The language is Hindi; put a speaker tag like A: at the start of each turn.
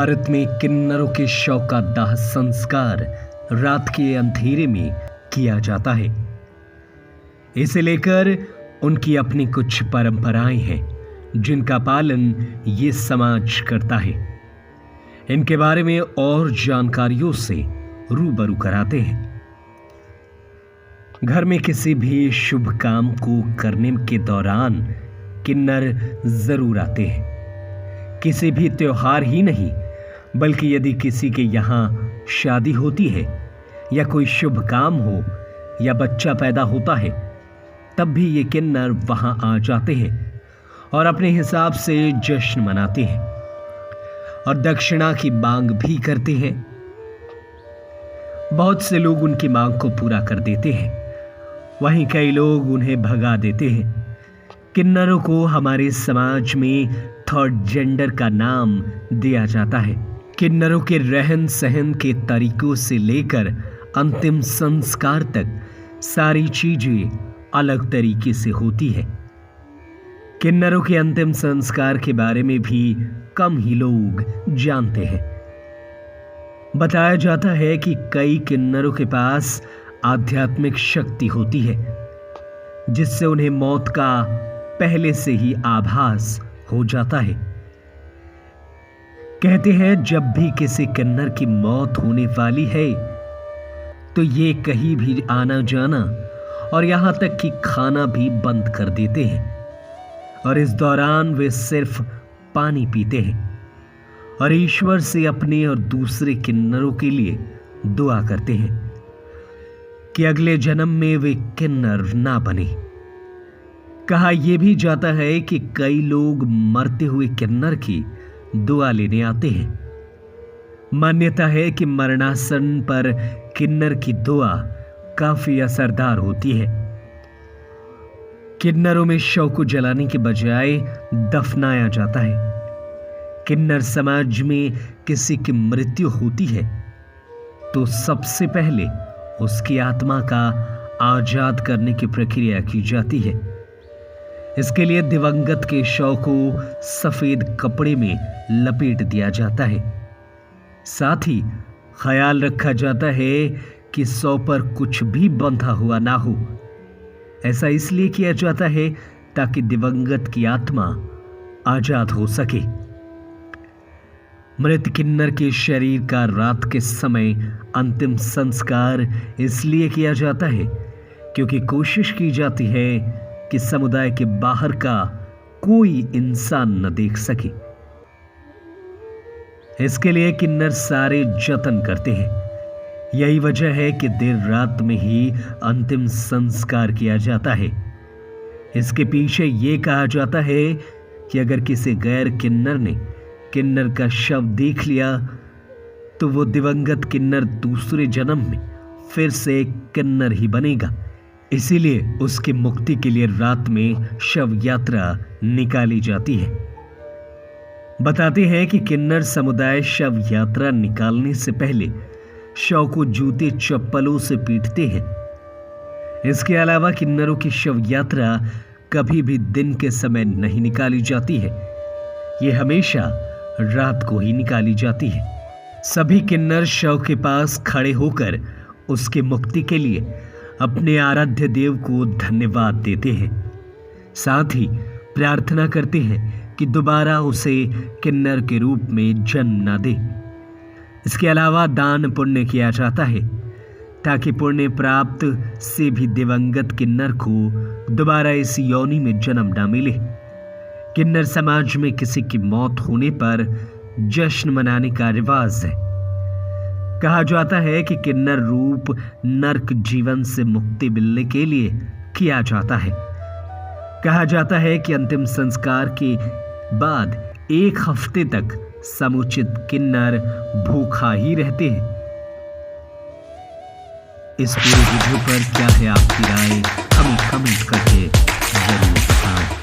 A: भारत में किन्नरों के शव का दाह संस्कार रात के अंधेरे में किया जाता है। इसे लेकर उनकी अपनी कुछ परंपराएं हैं जिनका पालन ये समाज करता है। इनके बारे में और जानकारियों से रूबरू कराते हैं। घर में किसी भी शुभ काम को करने के दौरान किन्नर जरूर आते हैं। किसी भी त्योहार ही नहीं बल्कि यदि किसी के यहाँ शादी होती है या कोई शुभ काम हो या बच्चा पैदा होता है तब भी ये किन्नर वहां आ जाते हैं और अपने हिसाब से जश्न मनाते हैं और दक्षिणा की मांग भी करते हैं। बहुत से लोग उनकी मांग को पूरा कर देते हैं, वहीं कई लोग उन्हें भगा देते हैं। किन्नरों को हमारे समाज में थर्ड जेंडर का नाम दिया जाता है। किन्नरों के रहन सहन के तरीकों से लेकर अंतिम संस्कार तक सारी चीजें अलग तरीके से होती है। किन्नरों के अंतिम संस्कार के बारे में भी कम ही लोग जानते हैं। बताया जाता है कि कई किन्नरों के पास आध्यात्मिक शक्ति होती है जिससे उन्हें मौत का पहले से ही आभास हो जाता है। कहते हैं जब भी किसी किन्नर की मौत होने वाली है तो ये कहीं भी आना जाना और यहां तक कि खाना भी बंद कर देते हैं और इस दौरान वे सिर्फ पानी पीते हैं और ईश्वर से अपने और दूसरे किन्नरों के लिए दुआ करते हैं कि अगले जन्म में वे किन्नर ना बने। कहा यह भी जाता है कि कई लोग मरते हुए किन्नर की दुआ लेने आते हैं। मान्यता है कि मरणासन पर किन्नर की दुआ काफी असरदार होती है। किन्नरों में शव को जलाने के बजाय दफनाया जाता है। किन्नर समाज में किसी की मृत्यु होती है तो सबसे पहले उसकी आत्मा का आजाद करने की प्रक्रिया की जाती है। इसके लिए दिवंगत के शव को सफेद कपड़े में लपेट दिया जाता है। साथ ही ख्याल रखा जाता है कि शव पर कुछ भी बंधा हुआ ना हो। ऐसा इसलिए किया जाता है ताकि दिवंगत की आत्मा आजाद हो सके। मृत किन्नर के शरीर का रात के समय अंतिम संस्कार इसलिए किया जाता है क्योंकि कोशिश की जाती है कि समुदाय के बाहर का कोई इंसान न देख सके। इसके लिए किन्नर सारे जतन करते हैं। यही वजह है कि देर रात में ही अंतिम संस्कार किया जाता है। इसके पीछे यह कहा जाता है कि अगर किसी गैर किन्नर ने किन्नर का शव देख लिया तो वो दिवंगत किन्नर दूसरे जन्म में फिर से एक किन्नर ही बनेगा। इसीलिए उसकी मुक्ति के लिए रात में शव यात्रा निकाली जाती है। बताते हैं कि किन्नर समुदाय शव यात्रा निकालने से पहले शव को जूते चप्पलों से पीटते हैं। इसके अलावा किन्नरों की शव यात्रा कभी भी दिन के समय नहीं निकाली जाती है। यह हमेशा रात को ही निकाली जाती है। सभी किन्नर शव के पास खड़े होकर उसकी मुक्ति के लिए अपने आराध्य देव को धन्यवाद देते हैं। साथ ही प्रार्थना करते हैं कि दोबारा उसे किन्नर के रूप में जन्म न दे। इसके अलावा दान पुण्य किया जाता है ताकि पुण्य प्राप्त से भी दिवंगत किन्नर को दोबारा इस योनि में जन्म न मिले। किन्नर समाज में किसी की मौत होने पर जश्न मनाने का रिवाज है। कहा जाता है कि किन्नर रूप नरक जीवन से मुक्ति मिलने के लिए किया जाता है। कहा जाता है कि अंतिम संस्कार के बाद 1 हफ्ते तक समुचित किन्नर भूखा ही रहते हैं। इस पूरे वीडियो पर क्या है आपकी राय, हमें कमेंट करके जरूर बताएं।